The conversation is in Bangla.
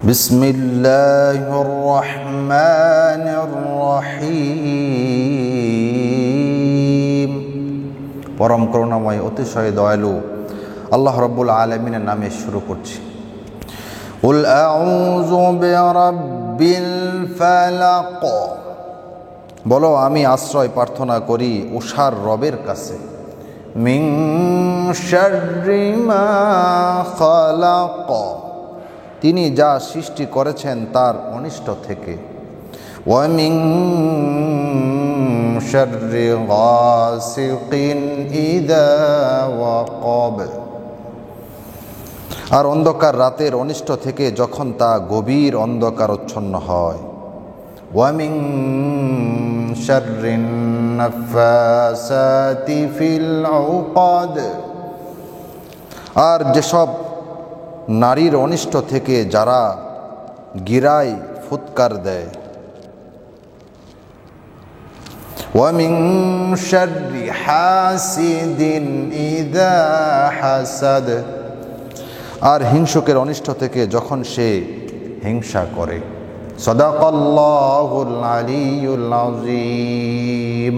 বিসমিল্লাহির রহমানির রহিম। পরম করুণাময় অতিশয় দয়ালু আল্লাহ রাব্বুল আলামিনের নামে শুরু করছি। কুল আউযু বিরাব্বিল ফালাক, বলো আমি আশ্রয় প্রার্থনা করি উষার রবের কাছে। মিন শাররি মা খালাক, তিনি যা সৃষ্টি করেছেন তার অনিষ্ট থেকে। ওয়া মিন শাররি গাসিকিন ইযা ওয়াকাব, আর অন্ধকার রাতের অনিষ্ট থেকে যখন তা গভীর অন্ধকারচ্ছন্ন হয়। ওয়া মিন শাররিন নাফাসাতি ফিল উকাদ, আর যেসব নারীর অনিষ্ট থেকে যারা গিরায় ফুৎকার দেয়। ওয়া মিন শাররি হাসিদিন ইযা হাসাদ, আর হিংসুকের অনিষ্ট থেকে যখন সে হিংসা করে। সাদাকাল্লাহুল আলিয়্যুল আযীম।